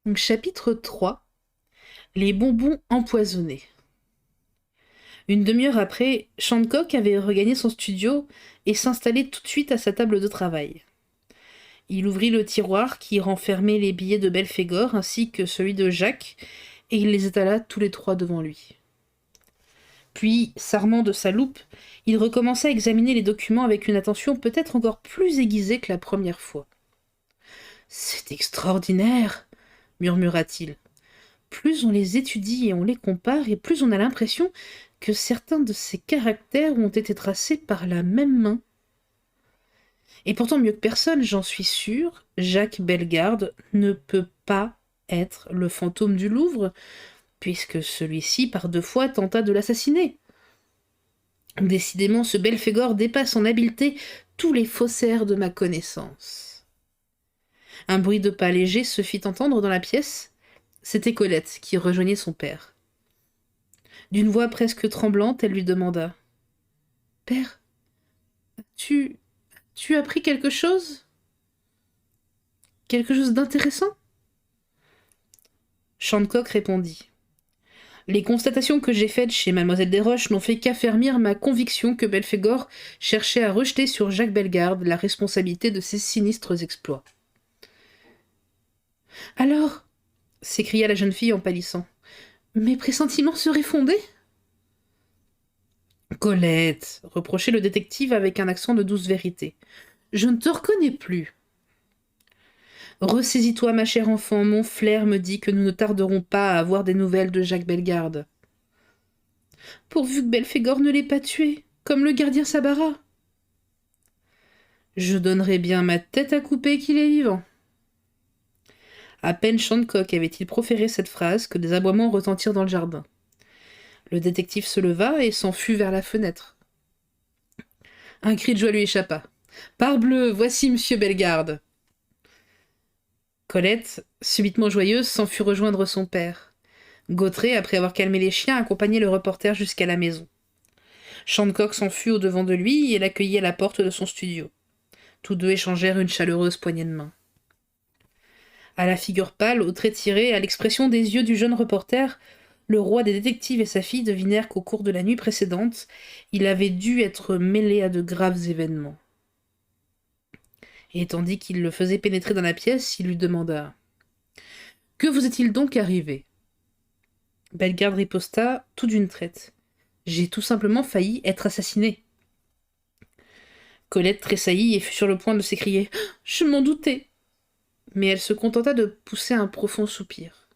Donc, chapitre 3. Les bonbons empoisonnés. Une demi-heure après, Shancock avait regagné son studio et s'installait tout de suite à sa table de travail. Il ouvrit le tiroir qui renfermait les billets de Belphégor ainsi que celui de Jacques, et il les étala tous les trois devant lui. Puis, s'armant de sa loupe, il recommença à examiner les documents avec une attention peut-être encore plus aiguisée que la première fois. « C'est extraordinaire !» murmura-t-il. « Plus on les étudie et on les compare, et plus on a l'impression que certains de ces caractères ont été tracés par la même main. Et pourtant, mieux que personne, j'en suis sûr, Jacques Bellegarde ne peut pas être le fantôme du Louvre, puisque celui-ci, par 2 fois, tenta de l'assassiner. Décidément, ce Belphégor dépasse en habileté tous les faussaires de ma connaissance. » Un bruit de pas léger se fit entendre dans la pièce. C'était Colette qui rejoignait son père. D'une voix presque tremblante, elle lui demanda : « Père, tu as appris quelque chose ? Quelque chose d'intéressant ?» Shancock répondit : « Les constatations que j'ai faites chez Mademoiselle Desroches n'ont fait qu'affermir ma conviction que Belphégor cherchait à rejeter sur Jacques Bellegarde la responsabilité de ses sinistres exploits. »« Alors » s'écria la jeune fille en pâlissant. « Mes pressentiments seraient fondés ?»« Colette !» reprochait le détective avec un accent de douce vérité. « Je ne te reconnais plus. »« Ressaisis-toi, ma chère enfant, mon flair me dit que nous ne tarderons pas à avoir des nouvelles de Jacques Bellegarde. »« Pourvu que Belphégor ne l'ait pas tué, comme le gardien Sabara. »« Je donnerais bien ma tête à couper qu'il est vivant. » À peine Shancock avait-il proféré cette phrase que des aboiements retentirent dans le jardin. Le détective se leva et s'enfuit vers la fenêtre. Un cri de joie lui échappa. « Parbleu, voici monsieur Bellegarde !» Colette, subitement joyeuse, s'en fut rejoindre son père. Gautret, après avoir calmé les chiens, accompagnait le reporter jusqu'à la maison. Shancock s'enfuit au-devant de lui et l'accueillit à la porte de son studio. Tous deux échangèrent une chaleureuse poignée de main. À la figure pâle, aux traits tirés, à l'expression des yeux du jeune reporter, le roi des détectives et sa fille devinèrent qu'au cours de la nuit précédente, il avait dû être mêlé à de graves événements. Et tandis qu'il le faisait pénétrer dans la pièce, il lui demanda : « Que vous est-il donc arrivé ?» Bellegarde riposta tout d'une traite : « J'ai tout simplement failli être assassiné. » Colette tressaillit et fut sur le point de s'écrier : « Je m'en doutais !» Mais elle se contenta de pousser un profond soupir.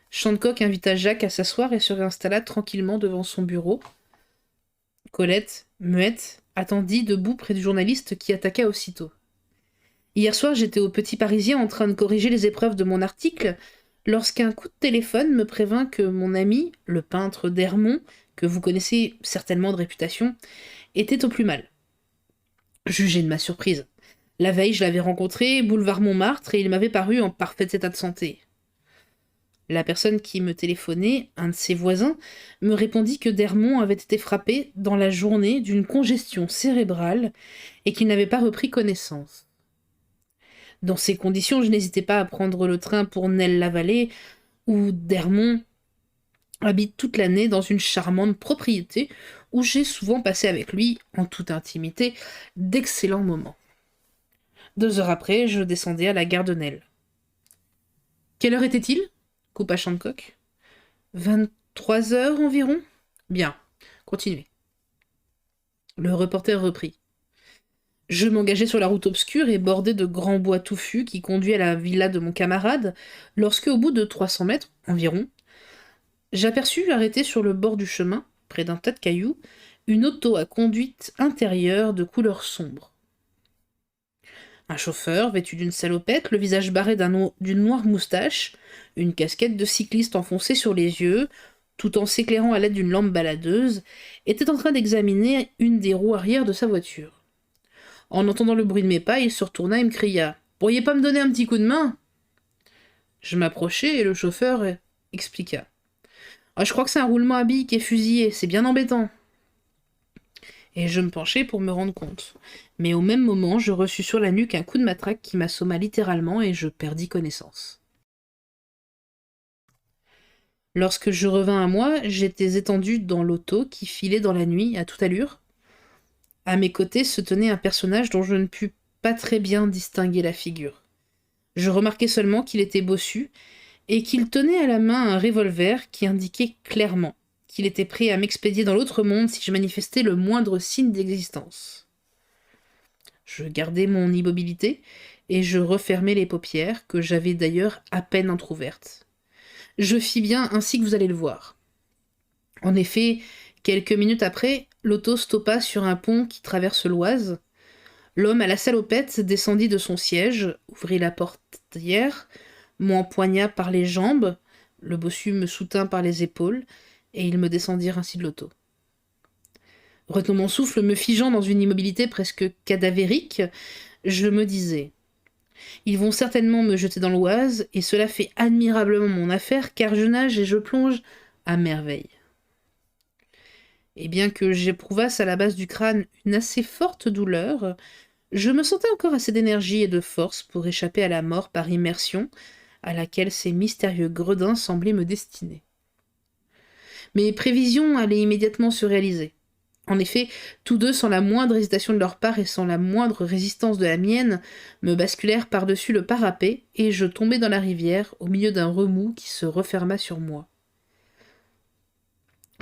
Shancock invita Jacques à s'asseoir et se réinstalla tranquillement devant son bureau. Colette, muette, attendit debout près du journaliste qui attaqua aussitôt. « Hier soir, j'étais au Petit Parisien en train de corriger les épreuves de mon article, lorsqu'un coup de téléphone me prévint que mon ami, le peintre d'Hermont, que vous connaissez certainement de réputation, était au plus mal. Jugez de ma surprise. La veille, je l'avais rencontré, boulevard Montmartre, et il m'avait paru en parfait état de santé. La personne qui me téléphonait, un de ses voisins, me répondit que d'Hermont avait été frappé dans la journée d'une congestion cérébrale et qu'il n'avait pas repris connaissance. Dans ces conditions, je n'hésitais pas à prendre le train pour Nesles-la-Vallée, où d'Hermont habite toute l'année dans une charmante propriété où j'ai souvent passé avec lui, en toute intimité, d'excellents moments. 2 heures après, je descendais à la gare de Nesles. « Quelle heure était-il » coupa Shancock. « 23 heures environ. »« Bien, continuez. » Le reporter reprit. « Je m'engageais sur la route obscure et bordée de grands bois touffus qui conduit à la villa de mon camarade, lorsque, au bout de 300 mètres environ, j'aperçus arrêtée sur le bord du chemin, près d'un tas de cailloux, une auto à conduite intérieure de couleur sombre. Un chauffeur, vêtu d'une salopette, le visage barré d'une noire moustache, une casquette de cycliste enfoncée sur les yeux, tout en s'éclairant à l'aide d'une lampe baladeuse, était en train d'examiner une des roues arrière de sa voiture. En entendant le bruit de mes pas, il se retourna et me cria : « Pourriez pas me donner un petit coup de main ?» Je m'approchai et le chauffeur expliqua : « Ah, je crois que c'est un roulement à billes qui est fusillé, c'est bien embêtant. » Et je me penchai pour me rendre compte. Mais au même moment, je reçus sur la nuque un coup de matraque qui m'assomma littéralement et je perdis connaissance. Lorsque je revins à moi, j'étais étendu dans l'auto qui filait dans la nuit à toute allure. À mes côtés se tenait un personnage dont je ne pus pas très bien distinguer la figure. Je remarquai seulement qu'il était bossu et qu'il tenait à la main un revolver qui indiquait clairement qu'il était prêt à m'expédier dans l'autre monde si je manifestais le moindre signe d'existence. Je gardai mon immobilité et je refermai les paupières, que j'avais d'ailleurs à peine entr'ouvertes. Je fis bien ainsi que vous allez le voir. En effet, quelques minutes après, l'auto stoppa sur un pont qui traverse l'Oise. L'homme à la salopette descendit de son siège, ouvrit la portière, m'empoigna par les jambes, le bossu me soutint par les épaules, et ils me descendirent ainsi de l'auto. Retenant mon souffle, me figeant dans une immobilité presque cadavérique, je me disais « Ils vont certainement me jeter dans l'Oise, et cela fait admirablement mon affaire, car je nage et je plonge à merveille. » Et bien que j'éprouvasse à la base du crâne une assez forte douleur, je me sentais encore assez d'énergie et de force pour échapper à la mort par immersion, à laquelle ces mystérieux gredins semblaient me destiner. Mes prévisions allaient immédiatement se réaliser. En effet, tous deux, sans la moindre hésitation de leur part et sans la moindre résistance de la mienne, me basculèrent par-dessus le parapet, et je tombai dans la rivière, au milieu d'un remous qui se referma sur moi.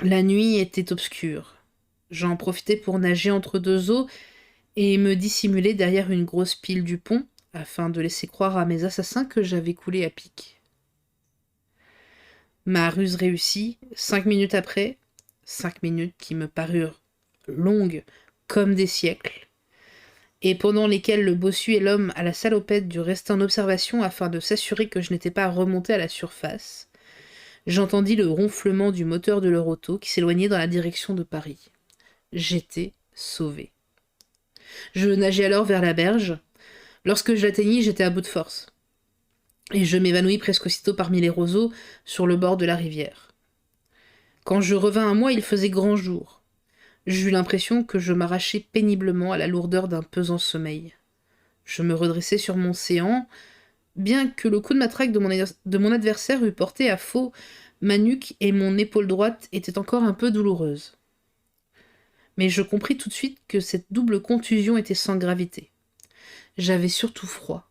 La nuit était obscure. J'en profitai pour nager entre deux eaux et me dissimuler derrière une grosse pile du pont, afin de laisser croire à mes assassins que j'avais coulé à pic. Ma ruse réussit, 5 minutes après, 5 minutes qui me parurent longues comme des siècles, et pendant lesquelles le bossu et l'homme à la salopette durent rester en observation afin de s'assurer que je n'étais pas remonté à la surface, j'entendis le ronflement du moteur de leur auto qui s'éloignait dans la direction de Paris. J'étais sauvé. Je nageai alors vers la berge. Lorsque je l'atteignis, j'étais à bout de force. Et je m'évanouis presque aussitôt parmi les roseaux sur le bord de la rivière. Quand je revins à moi, il faisait grand jour. J'eus l'impression que je m'arrachais péniblement à la lourdeur d'un pesant sommeil. Je me redressai sur mon séant, bien que le coup de matraque de mon adversaire eût porté à faux, ma nuque et mon épaule droite étaient encore un peu douloureuses. Mais je compris tout de suite que cette double contusion était sans gravité. J'avais surtout froid.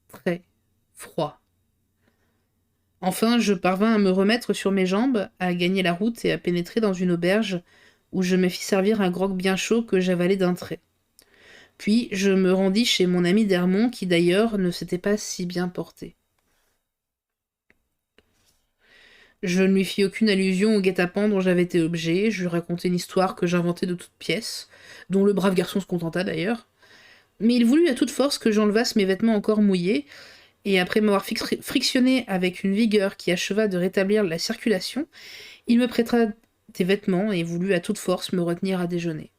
Très froid. Enfin, je parvins à me remettre sur mes jambes, à gagner la route et à pénétrer dans une auberge où je me fis servir un grog bien chaud que j'avalai d'un trait. Puis je me rendis chez mon ami d'Hermont qui d'ailleurs ne s'était pas si bien porté. Je ne lui fis aucune allusion au guet-apens dont j'avais été objet, je lui racontai une histoire que j'inventais de toutes pièces, dont le brave garçon se contenta d'ailleurs. Mais il voulut à toute force que j'enlevasse mes vêtements encore mouillés, et après m'avoir frictionné avec une vigueur qui acheva de rétablir la circulation, il me prêta des vêtements et voulut à toute force me retenir à déjeuner.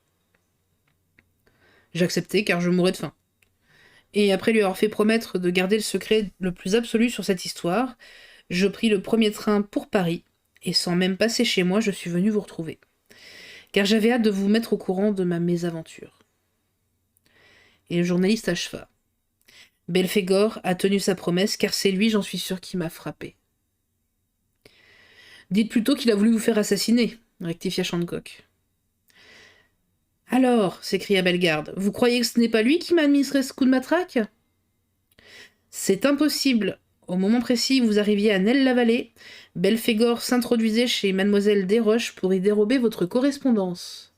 J'acceptai car je mourais de faim. Et après lui avoir fait promettre de garder le secret le plus absolu sur cette histoire, je pris le premier train pour Paris, et sans même passer chez moi, je suis venu vous retrouver. Car j'avais hâte de vous mettre au courant de ma mésaventure. Et le journaliste acheva. Belphégor a tenu sa promesse, car c'est lui, j'en suis sûr, qui m'a frappé. Dites plutôt qu'il a voulu vous faire assassiner, rectifia Shandcock. Alors, s'écria Bellegarde, vous croyez que ce n'est pas lui qui m'a administré ce coup de matraque? C'est impossible. Au moment précis où vous arriviez à Nel-la-Vallée, Belphégor s'introduisait chez mademoiselle Desroches pour y dérober votre correspondance.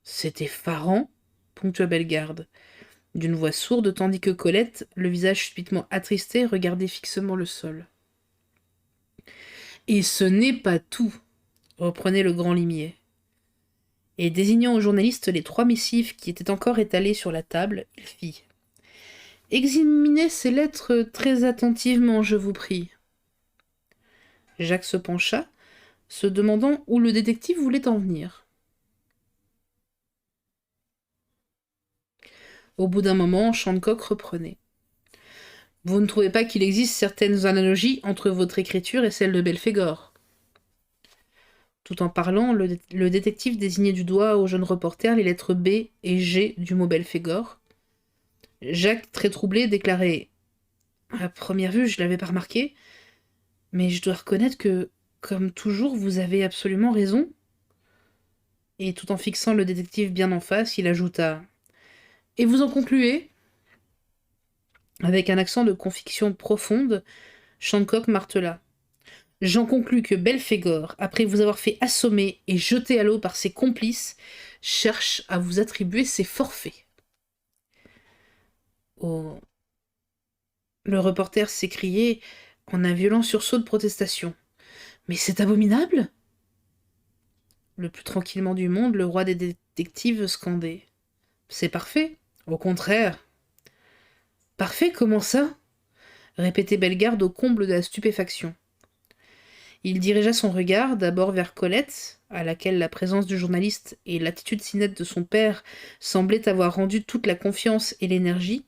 C'est effarant, ponctua Bellegarde, d'une voix sourde, tandis que Colette, le visage subitement attristé, regardait fixement le sol. Et ce n'est pas tout, reprenait le grand limier. Et désignant au journaliste les 3 missives qui étaient encore étalées sur la table, il fit « Examinez ces lettres très attentivement, je vous prie. » Jacques se pencha, se demandant où le détective voulait en venir. Au bout d'un moment, Shandcock reprenait. « Vous ne trouvez pas qu'il existe certaines analogies entre votre écriture et celle de Belphégor ?» Tout en parlant, le détective désignait du doigt au jeune reporter les lettres B et G du mot Belphégor. Jacques, très troublé, déclarait « À première vue, je ne l'avais pas remarqué. Mais je dois reconnaître que, comme toujours, vous avez absolument raison. Et tout en fixant le détective bien en face, il ajouta: Et vous en concluez? Avec un accent de conviction profonde, Shancock martela: J'en conclus que Belphégor, après vous avoir fait assommer et jeter à l'eau par ses complices, cherche à vous attribuer ses forfaits. Oh. Le reporter s'écriait en un violent sursaut de protestation. Mais c'est abominable! Le plus tranquillement du monde, le roi des détectives scandait. C'est parfait. Au contraire. Parfait, comment ça? Répétait Bellegarde au comble de la stupéfaction. Il dirigea son regard d'abord vers Colette, à laquelle la présence du journaliste et l'attitude si nette de son père semblaient avoir rendu toute la confiance et l'énergie,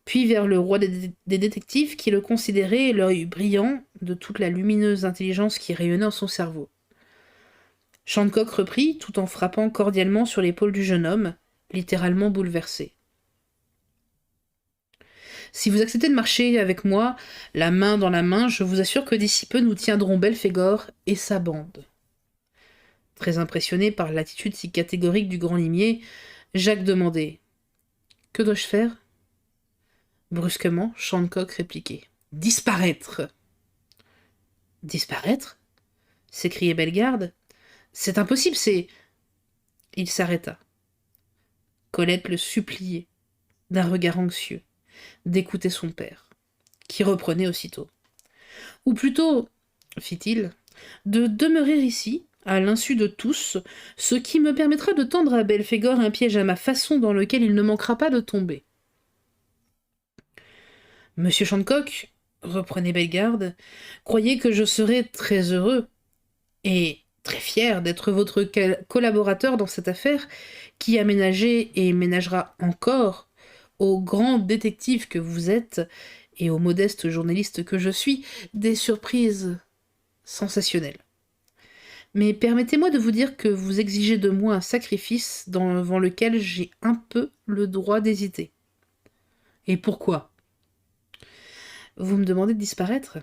puis vers le roi des détectives qui le considérait, l'œil brillant de toute la lumineuse intelligence qui rayonnait en son cerveau. Shancock reprit, tout en frappant cordialement sur l'épaule du jeune homme, littéralement bouleversé. Si vous acceptez de marcher avec moi, la main dans la main, je vous assure que d'ici peu nous tiendrons Belphégor et sa bande. Très impressionné par l'attitude si catégorique du grand limier, Jacques demandait: Que dois-je faire? Brusquement, Shancock répliquait: Disparaître! Disparaître? S'écriait Bellegarde. C'est impossible, c'est. Il s'arrêta. Colette le suppliait, d'un regard anxieux, d'écouter son père, qui reprenait aussitôt. Ou plutôt, fit-il, de demeurer ici, à l'insu de tous, ce qui me permettra de tendre à Belphégor un piège à ma façon dans lequel il ne manquera pas de tomber. Monsieur Shancock, reprenait Bellegarde, croyez que je serai très heureux et très fier d'être votre collaborateur dans cette affaire qui a ménagé et ménagera encore au grand détective que vous êtes et au modeste journaliste que je suis des surprises sensationnelles. Mais permettez-moi de vous dire que vous exigez de moi un sacrifice devant lequel j'ai un peu le droit d'hésiter. Et pourquoi? Vous me demandez de disparaître?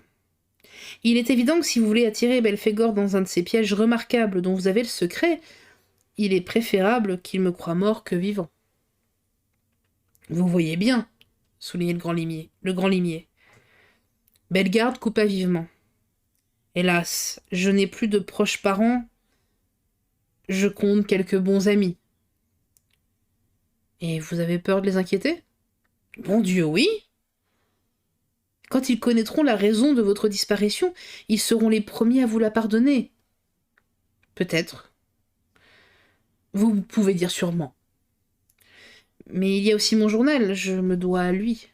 Il est évident que si vous voulez attirer Belphégor dans un de ces pièges remarquables dont vous avez le secret, il est préférable qu'il me croie mort que vivant. Vous voyez bien, soulignait le grand limier. Bellegarde coupa vivement. Hélas, je n'ai plus de proches parents, je compte quelques bons amis. Et vous avez peur de les inquiéter? Bon Dieu, oui. Quand ils connaîtront la raison de votre disparition, ils seront les premiers à vous la pardonner. Peut-être. Vous pouvez dire sûrement. Mais il y a aussi mon journal, je me dois à lui.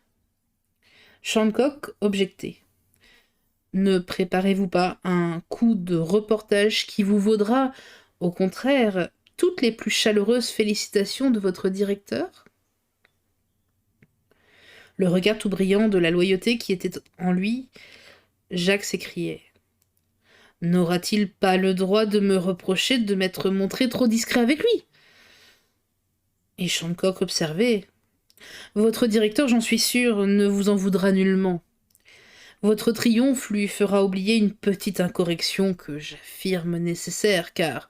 Shancock objectait. Ne préparez-vous pas un coup de reportage qui vous vaudra, au contraire, toutes les plus chaleureuses félicitations de votre directeur? Le regard tout brillant de la loyauté qui était en lui, Jacques s'écriait. N'aura-t-il pas le droit de me reprocher de m'être montré trop discret avec lui? Et Shancock observait. Votre directeur, j'en suis sûr, ne vous en voudra nullement. Votre triomphe lui fera oublier une petite incorrection que j'affirme nécessaire, car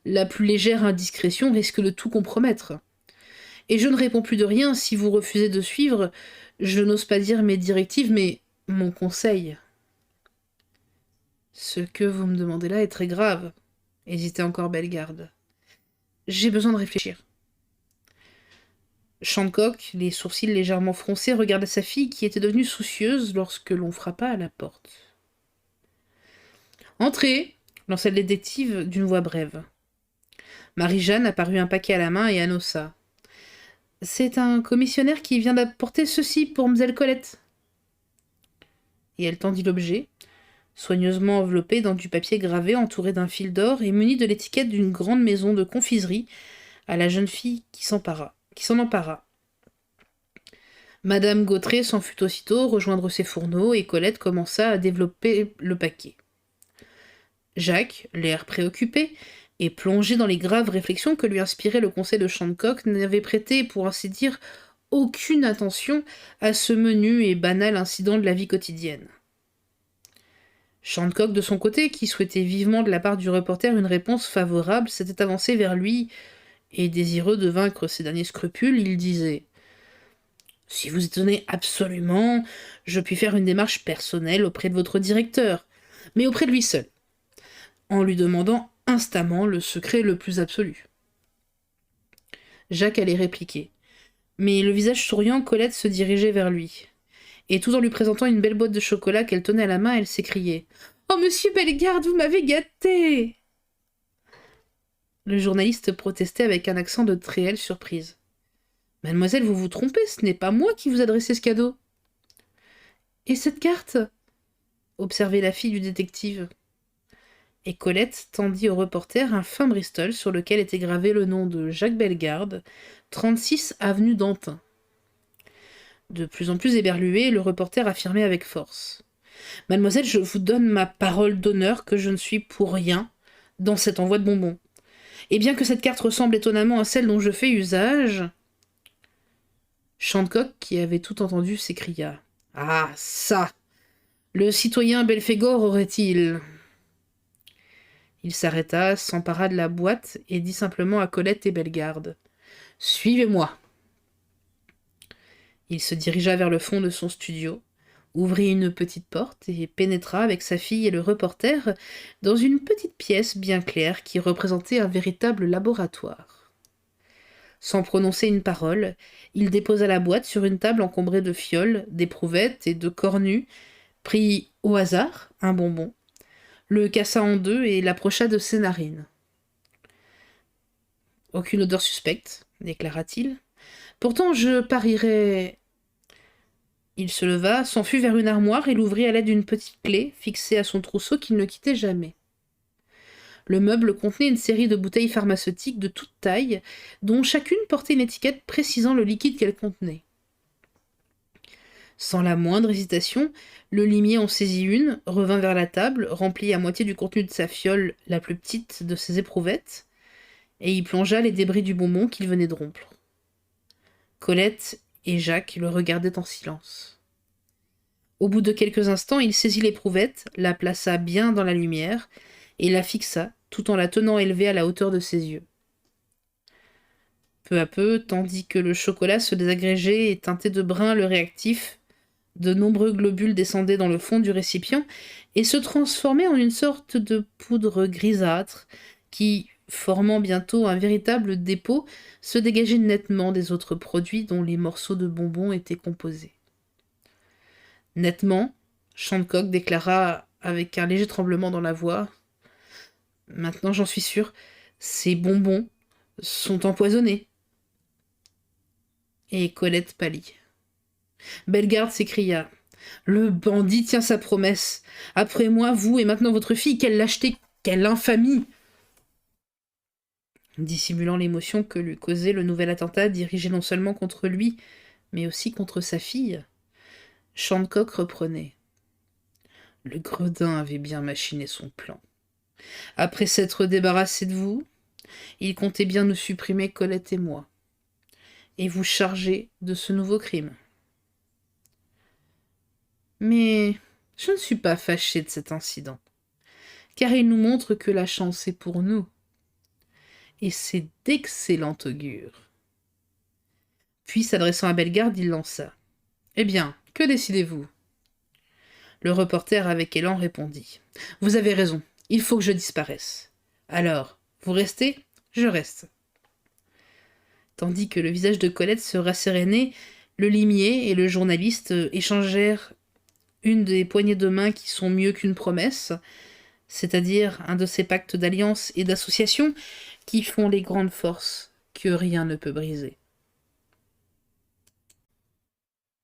la plus légère indiscrétion risque de tout compromettre. Et je ne réponds plus de rien si vous refusez de suivre, je n'ose pas dire mes directives, mais mon conseil. Ce que vous me demandez là est très grave, hésitait encore Bellegarde. J'ai besoin de réfléchir. Shancock, les sourcils légèrement froncés, regarda sa fille qui était devenue soucieuse lorsque l'on frappa à la porte. Entrez, lança le détective d'une voix brève. Marie-Jeanne apparut un paquet à la main et annonça. C'est un commissionnaire qui vient d'apporter ceci pour Mlle Colette. Et elle tendit l'objet, soigneusement enveloppé dans du papier gravé entouré d'un fil d'or et muni de l'étiquette d'une grande maison de confiserie, à la jeune fille qui s'en empara. Madame Gautret s'en fut aussitôt rejoindre ses fourneaux et Colette commença à développer le paquet. Jacques, l'air préoccupé, et plongé dans les graves réflexions que lui inspirait le conseil de Shancock, n'avait prêté, pour ainsi dire, aucune attention à ce menu et banal incident de la vie quotidienne. Shandcock, de son côté, qui souhaitait vivement de la part du reporter une réponse favorable, s'était avancé vers lui, et désireux de vaincre ses derniers scrupules, il disait « Si vous étonnez absolument, je puis faire une démarche personnelle auprès de votre directeur, mais auprès de lui seul, en lui demandant instamment le secret le plus absolu. » Jacques allait répliquer, mais le visage souriant, Colette se dirigeait vers lui. Et tout en lui présentant une belle boîte de chocolat qu'elle tenait à la main, elle s'écriait « Oh, monsieur Bellegarde, vous m'avez gâté !» Le journaliste protestait avec un accent de très réelle surprise. « Mademoiselle, vous vous trompez, ce n'est pas moi qui vous adressais ce cadeau. »« Et cette carte ?» observait la fille du détective. Et Colette tendit au reporter un fin Bristol sur lequel était gravé le nom de Jacques Bellegarde, 36 avenue d'Antin. De plus en plus éberlué, le reporter affirmait avec force. « Mademoiselle, je vous donne ma parole d'honneur que je ne suis pour rien dans cet envoi de bonbons. Et bien que cette carte ressemble étonnamment à celle dont je fais usage... » Shandcock, qui avait tout entendu, s'écria. « Ah, ça! Le citoyen Belphégor aurait-il... » Il s'arrêta, s'empara de la boîte et dit simplement à Colette et Bellegarde. « Suivez-moi !» Il se dirigea vers le fond de son studio, ouvrit une petite porte et pénétra avec sa fille et le reporter dans une petite pièce bien claire qui représentait un véritable laboratoire. Sans prononcer une parole, il déposa la boîte sur une table encombrée de fioles, d'éprouvettes et de cornues, prit au hasard un bonbon, le cassa en deux et l'approcha de ses narines. « Aucune odeur suspecte, déclara-t-il. Pourtant, je parierais... » Il se leva, s'enfuit vers une armoire et l'ouvrit à l'aide d'une petite clé fixée à son trousseau qu'il ne quittait jamais. Le meuble contenait une série de bouteilles pharmaceutiques de toute taille, dont chacune portait une étiquette précisant le liquide qu'elle contenait. Sans la moindre hésitation, le limier en saisit une, revint vers la table, remplit à moitié du contenu de sa fiole la plus petite de ses éprouvettes, et y plongea les débris du bonbon qu'il venait de rompre. Colette et Jacques le regardaient en silence. Au bout de quelques instants, il saisit l'éprouvette, la plaça bien dans la lumière, et la fixa, tout en la tenant élevée à la hauteur de ses yeux. Peu à peu, tandis que le chocolat se désagrégeait et teintait de brun le réactif, de nombreux globules descendaient dans le fond du récipient et se transformaient en une sorte de poudre grisâtre qui, formant bientôt un véritable dépôt, se dégageait nettement des autres produits dont les morceaux de bonbons étaient composés. Nettement, Shandcock déclara avec un léger tremblement dans la voix « Maintenant j'en suis sûr, ces bonbons sont empoisonnés. » Et Colette pâlit. Bellegarde s'écria « Le bandit tient sa promesse. Après moi, vous et maintenant votre fille, quelle lâcheté, quelle infamie !» Dissimulant l'émotion que lui causait le nouvel attentat dirigé non seulement contre lui, mais aussi contre sa fille, Shandcock reprenait. Le gredin avait bien machiné son plan. Après s'être débarrassé de vous, il comptait bien nous supprimer Colette et moi, et vous charger de ce nouveau crime. Mais je ne suis pas fâché de cet incident, car il nous montre que la chance est pour nous, et c'est d'excellent augure. Puis, s'adressant à Bellegarde, il lança. « Eh bien, que décidez-vous » Le reporter, avec élan, répondit. « Vous avez raison, il faut que je disparaisse. Alors, vous restez, je reste. » Tandis que le visage de Colette se rassérénait, le limier et le journaliste échangèrent une des poignées de main qui sont mieux qu'une promesse, c'est-à-dire un de ces pactes d'alliance et d'association qui font les grandes forces que rien ne peut briser.